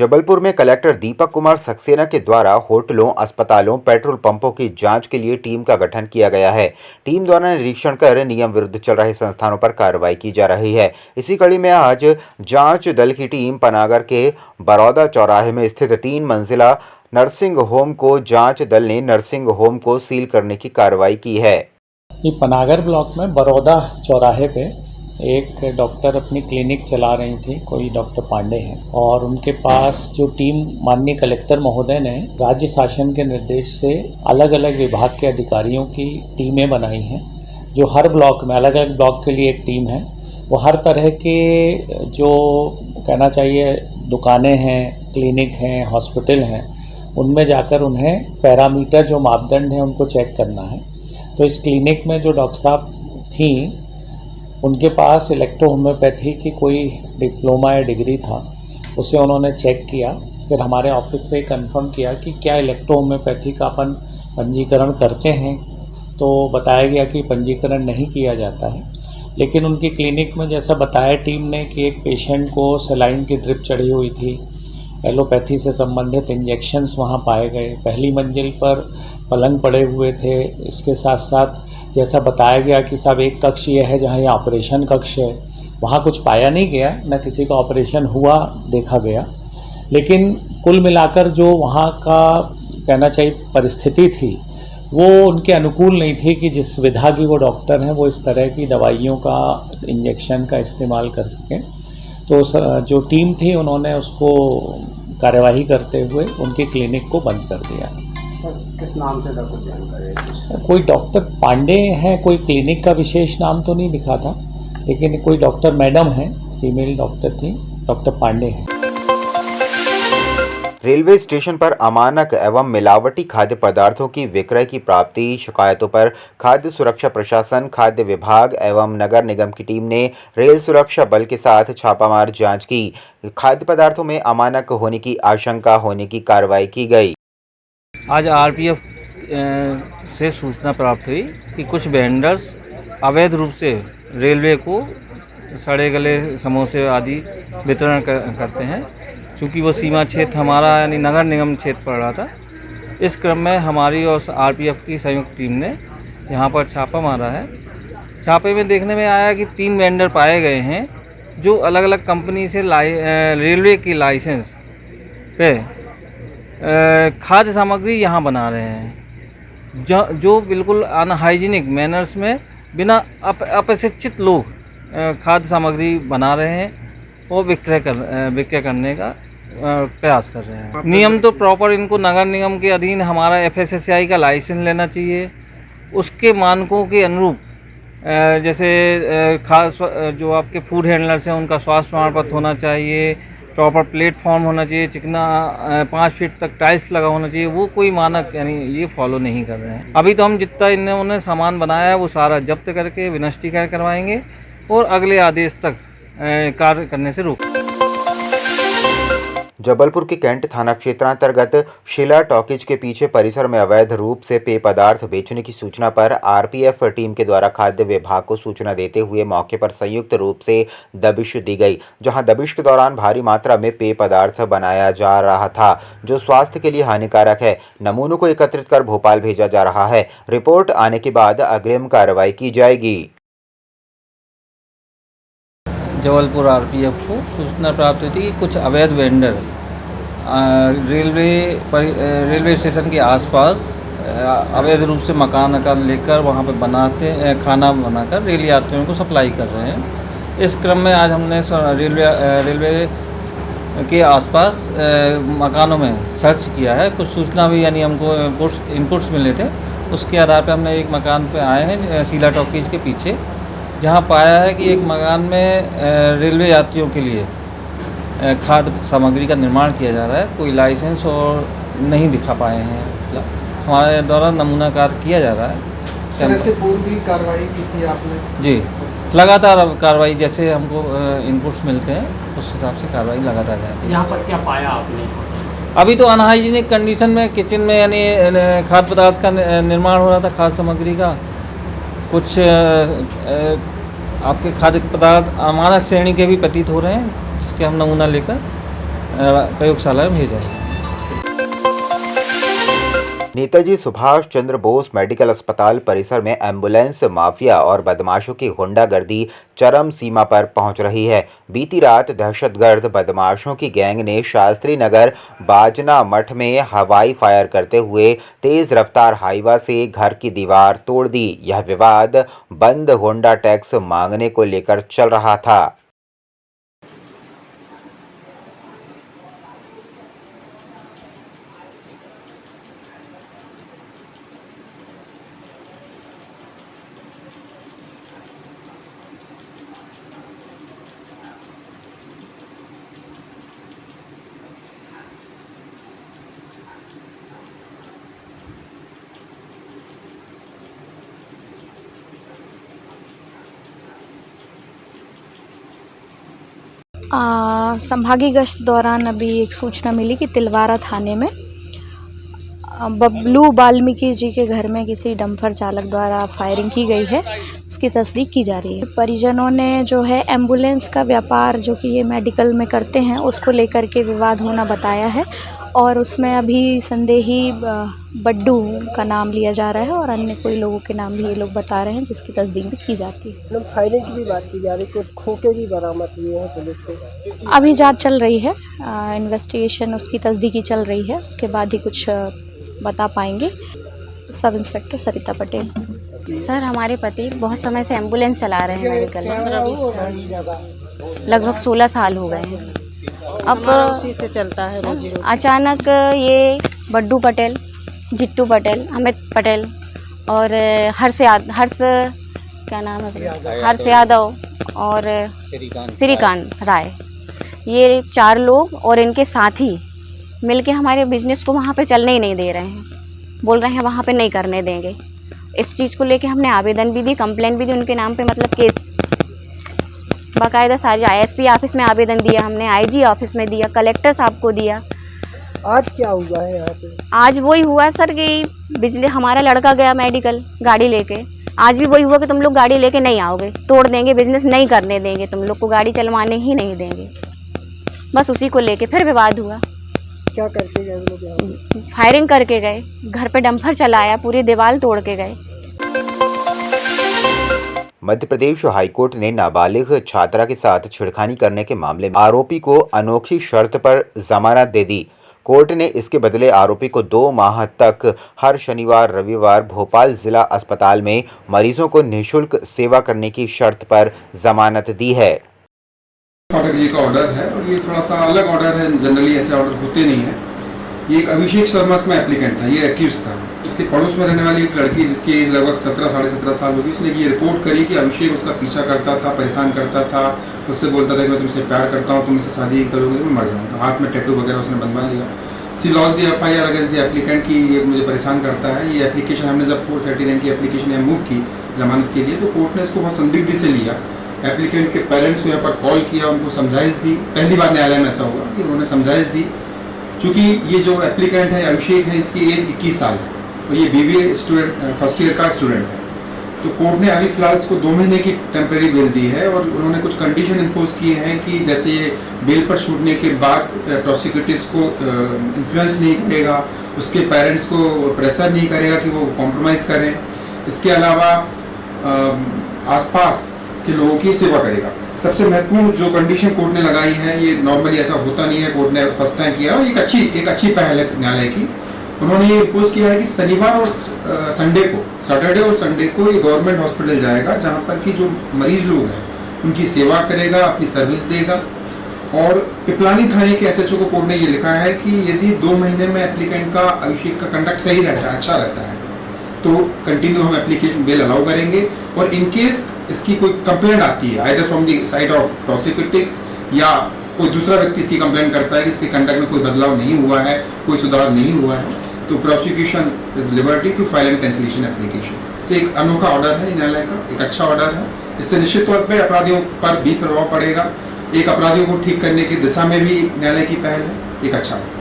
जबलपुर में कलेक्टर दीपक कुमार सक्सेना के द्वारा होटलों, अस्पतालों, पेट्रोल पंपों की जांच के लिए टीम का गठन किया गया है। टीम द्वारा निरीक्षण कर नियम विरुद्ध चल रहे संस्थानों पर कार्रवाई की जा रही है। इसी कड़ी में आज जांच दल की टीम पनागर के बरौदा चौराहे में स्थित 3 मंजिला नर्सिंग होम को जांच दल ने नर्सिंग होम को सील करने की कार्रवाई की है। ये पनागर ब्लॉक में बरौदा चौराहे पे एक डॉक्टर अपनी क्लिनिक चला रही थी, कोई डॉक्टर पांडे हैं, और उनके पास जो टीम माननीय कलेक्टर महोदय ने राज्य शासन के निर्देश से अलग अलग विभाग के अधिकारियों की टीमें बनाई हैं, जो हर ब्लॉक में अलग अलग ब्लॉक के लिए एक टीम है। वो हर तरह के जो कहना चाहिए दुकानें हैं, क्लिनिक हैं, हॉस्पिटल हैं, उनमें जाकर उन्हें पैरामीटर जो मापदंड हैं उनको चेक करना है। तो इस क्लिनिक में जो डॉक्टर साहब थी, उनके पास इलेक्ट्रो होम्योपैथी की कोई डिप्लोमा या डिग्री था, उसे उन्होंने चेक किया। फिर हमारे ऑफिस से कंफर्म किया कि क्या इलेक्ट्रो होम्योपैथी का अपन पंजीकरण करते हैं, तो बताया गया कि पंजीकरण नहीं किया जाता है। लेकिन उनकी क्लिनिक में जैसा बताया टीम ने कि एक पेशेंट को सलाइन की ड्रिप चढ़ी हुई थी, एलोपैथी से संबंधित इंजेक्शन्स वहाँ पाए गए, पहली मंजिल पर पलंग पड़े हुए थे। इसके साथ साथ जैसा बताया गया कि साहब एक कक्ष ये है जहाँ ये ऑपरेशन कक्ष है, वहाँ कुछ पाया नहीं गया, न किसी का ऑपरेशन हुआ देखा गया। लेकिन कुल मिलाकर जो वहाँ का कहना चाहिए परिस्थिति थी, वो उनके अनुकूल नहीं थी कि जिस विधा की वो डॉक्टर हैं वो इस तरह की दवाइयों का, इंजेक्शन का इस्तेमाल कर सकें। तो जो टीम थी उन्होंने उसको कार्यवाही करते हुए उनकी क्लिनिक को बंद कर दिया। किस नाम से था कुछ जानकारी? कोई डॉक्टर पांडे हैं, कोई क्लिनिक का विशेष नाम तो नहीं लिखा था, लेकिन कोई डॉक्टर मैडम है, फीमेल डॉक्टर थी, डॉक्टर पांडे हैं। रेलवे स्टेशन पर अमानक एवं मिलावटी खाद्य पदार्थों की विक्रय की प्राप्ति शिकायतों पर खाद्य सुरक्षा प्रशासन, खाद्य विभाग एवं नगर निगम की टीम ने रेल सुरक्षा बल के साथ छापामार जांच की। खाद्य पदार्थों में अमानक होने की आशंका होने की कार्रवाई की गई। आज आरपीएफ से सूचना प्राप्त हुई कि कुछ वेंडर्स अवैध रूप से रेलवे को सड़े गले समोसे आदि वितरण करते हैं। चूँकि वो सीमा क्षेत्र हमारा यानी नगर निगम क्षेत्र पड़ रहा था, इस क्रम में हमारी और आरपीएफ की संयुक्त टीम ने यहाँ पर छापा मारा है। छापे में देखने में आया कि 3 वेंडर पाए गए हैं जो अलग अलग कंपनी से रेलवे की लाइसेंस पे खाद्य सामग्री यहाँ बना रहे हैं, जो बिल्कुल अनहाइजीनिक मैनर्स में बिना अप्रशिक्षित लोग खाद्य सामग्री बना रहे हैं और विक्रय करने का प्रयास कर रहे हैं। नियम तो प्रॉपर इनको नगर निगम के अधीन हमारा FSSAI का लाइसेंस लेना चाहिए, उसके मानकों के अनुरूप जैसे खास जो आपके फूड हैंडलर्स हैं उनका स्वास्थ्य प्रमाण पत्र होना चाहिए, प्रॉपर प्लेटफॉर्म होना चाहिए, चिकना 5 फीट तक टाइल्स लगा होना चाहिए, वो कोई मानक यानी ये फॉलो नहीं कर रहे हैं। अभी तो हम जितना इन्होंने सामान बनाया है वो सारा जब्त करके विनष्टीकरण करवाएंगे और अगले आदेश तक कार्य करने से रोक। जबलपुर के कैंट थाना क्षेत्रांतर्गत शिला टॉकीज के पीछे परिसर में अवैध रूप से पेय पदार्थ बेचने की सूचना पर आरपीएफ टीम के द्वारा खाद्य विभाग को सूचना देते हुए मौके पर संयुक्त रूप से दबिश दी गई, जहां दबिश के दौरान भारी मात्रा में पेय पदार्थ बनाया जा रहा था जो स्वास्थ्य के लिए हानिकारक है। नमूनों को एकत्रित कर भोपाल भेजा जा रहा है। रिपोर्ट आने के बाद अग्रिम कार्रवाई की जाएगी। जबलपुर आरपीएफ को सूचना प्राप्त हुई थी कि कुछ अवैध वेंडर रेलवे स्टेशन के आसपास अवैध रूप से मकान लेकर वहां पर खाना बनाकर रेल यात्रियों को सप्लाई कर रहे हैं। इस क्रम में आज हमने रेलवे के आसपास मकानों में सर्च किया है। कुछ सूचना भी यानी हमको इनपुट्स मिले थे, उसके आधार पर हमने एक मकान पर आए हैं शीला टॉकीज के पीछे, जहां पाया है कि एक मकान में रेलवे यात्रियों के लिए खाद्य सामग्री का निर्माण किया जा रहा है। कोई लाइसेंस और नहीं दिखा पाए हैं, हमारे द्वारा नमूनाकार किया जा रहा है। सर, इसके पूर्व भी कार्रवाई की थी आपने? जी, लगातार कार्रवाई जैसे हमको इनपुट्स मिलते हैं उस हिसाब से कार्रवाई लगातार जाती है। यहाँ पर क्या पाया आपने? अभी तो अनहाइजीनिक कंडीशन में किचन में यानी खाद्य पदार्थ का निर्माण हो रहा था, खाद्य सामग्री का। कुछ आपके खाद्य पदार्थ अमानक श्रेणी के भी प्रतीत हो रहे हैं, जिसके हम नमूना लेकर प्रयोगशाला में भेजा है। नेताजी सुभाष चंद्र बोस मेडिकल अस्पताल परिसर में एम्बुलेंस माफिया और बदमाशों की गुंडागर्दी चरम सीमा पर पहुंच रही है। बीती रात दहशतगर्द बदमाशों की गैंग ने शास्त्री नगर बाजना मठ में हवाई फायर करते हुए तेज रफ्तार हाईवा से घर की दीवार तोड़ दी। यह विवाद बंद होंडा टैक्स मांगने को लेकर चल रहा था। संभागीय गश्त दौरान अभी एक सूचना मिली कि तिलवारा थाने में बबलू वाल्मीकि जी के घर में किसी डंपर चालक द्वारा फायरिंग की गई है। उसकी तस्दीक की जा रही है। परिजनों ने जो है एम्बुलेंस का व्यापार जो कि ये मेडिकल में करते हैं उसको लेकर के विवाद होना बताया है और उसमें अभी संदेही बड्डू का नाम लिया जा रहा है और अन्य कोई लोगों के नाम भी ये लोग बता रहे हैं जिसकी तस्दीक भी की जाती है। फायरिंग की भी बात की जा रही है, कुछ खोखे भी बरामद हुए हैं पुलिस को। अभी जांच चल रही है, इन्वेस्टिगेशन उसकी तस्दीकी चल रही है, उसके बाद ही कुछ बता पाएंगे। सब इंस्पेक्टर सरिता पटेल। सर, हमारे पति बहुत समय से एम्बुलेंस चला रहे हैं मेडिकल में, लगभग 16 साल हो गए हैं। अब उसी से चलता है रोजी रोटी। अचानक ये बड्डू पटेल, जिट्टू पटेल, अमित पटेल और हर्ष क्या नाम है उसका? हर्ष यादव और श्रीकांत राय, ये 4 लोग और इनके साथी मिलके हमारे बिजनेस को वहाँ पे चलने ही नहीं दे रहे हैं। बोल रहे हैं वहाँ पे नहीं करने देंगे। इस चीज़ को लेके हमने आवेदन भी दी, कंप्लेंट भी दी उनके नाम पे, मतलब केस बाकायदा सारी ISP ऑफिस में आवेदन दिया हमने, IG ऑफिस में दिया, कलेक्टर साहब को दिया। आज क्या हुआ है यहाँ पे? आज वही हुआ सर कि बिजली हमारा लड़का गया मेडिकल गाड़ी लेके, आज भी वही हुआ कि तुम लोग गाड़ी लेके नहीं आओगे, तोड़ देंगे, बिजनेस नहीं करने देंगे, तुम लोग को गाड़ी चलवाने ही नहीं देंगे। बस उसी को लेके फिर विवाद हुआ। क्या करके गए लोग यहाँ? फायरिंग करके गए, घर पे डंपर चलाया, पूरी दीवार तोड़ के गए। मध्य प्रदेश हाईकोर्ट ने नाबालिग छात्रा के साथ छेड़खानी करने के मामले में आरोपी को अनोखी शर्त पर जमानत दे दी। कोर्ट ने इसके बदले आरोपी को 2 माह तक हर शनिवार रविवार भोपाल जिला अस्पताल में मरीजों को निःशुल्क सेवा करने की शर्त पर जमानत दी है। पाठक जी का ऑर्डर है और ये थोड़ा सा अलग ऑर्डर है, जनरली ऐसे ऑर्डर होते नहीं है। ये एक अभिषेक शर्मा इसमें एप्लीकेंट था, ये एक्यूज था। इसके पड़ोस में रहने वाली एक लड़की जिसकी एज लगभग 17 साढ़े 17 साल होगी, उसने ये रिपोर्ट करी कि अभिषेक उसका पीछा करता था, परेशान करता था, उससे बोलता था कि मैं तुमसे प्यार करता हूँ, तुम इससे शादी करोगे तो मैं मर जाऊँगा। हाथ में टैटू वगैरह उसने बनवा लिया। She lodge the FIR against the applicant की ये मुझे परेशान करता है। ये एप्लीकेशन हमने जब 439 की एप्लीकेशन यहाँ मूव की जमानत के लिए, तो कोर्ट ने इसको बहुत संदिग्ध से लिया। एप्लीकेंट के पेरेंट्स को यहाँ पर कॉल किया, उनको समझाइश दी। पहली बार न्यायालय में ऐसा हुआ कि उन्होंने समझाइश दी। चूँकि ये जो एप्लीकेंट है अभिषेक है, इसकी एज 21 साल है और ये BBA स्टूडेंट फर्स्ट ईयर का स्टूडेंट है। तो कोर्ट ने अभी फिलहाल इसको 2 महीने की टेम्प्रेरी बेल दी है और उन्होंने कुछ कंडीशन इम्पोज किए हैं कि जैसे ये बेल पर छूटने के बाद प्रोसिक्यूटर्स को इन्फ्लुएंस नहीं करेगा, उसके पेरेंट्स को प्रेशर नहीं करेगा कि वो कॉम्प्रोमाइज़ करें। इसके अलावा आसपास के लोगों की सेवा करेगा। सबसे महत्वपूर्ण जो कंडीशन कोर्ट ने लगाई है, ये नॉर्मली ऐसा होता नहीं है, कोर्ट ने फर्स्ट टाइम किया और एक अच्छी पहल है न्यायालय की। उन्होंने ये इम्पोज किया है कि शनिवार और सैटरडे और संडे को ये गवर्नमेंट हॉस्पिटल जाएगा, जहाँ पर कि जो मरीज लोग हैं उनकी सेवा करेगा, अपनी सर्विस देगा। और पिपलानी थाने के SHO को कोर्ट ने ये लिखा है कि यदि 2 महीने में एप्लीकेंट का अभिषेक का कंडक्ट सही रहता है, अच्छा रहता है, तो कंटिन्यू हम एप्लीकेशन बेल अलाउ करेंगे। और इन केस इसकी कोई कंप्लेंट आती है either from the side of prosecutors या कोई दूसरा व्यक्ति इसकी कंप्लेंट करता है कि इसके कंडक्ट में कोई बदलाव नहीं हुआ है, कोई सुधार नहीं हुआ है, तो prosecution is liberty to file an cancellation application. तो एक अनोखा ऑर्डर है न्यायालय का, एक अच्छा ऑर्डर है। इससे निश्चित तौर पे अपराधियों पर भी प्रभाव पड़ेगा। एक अपराधियों को ठीक करने की दिशा में भी न्यायालय की पहल है, एक अच्छा है।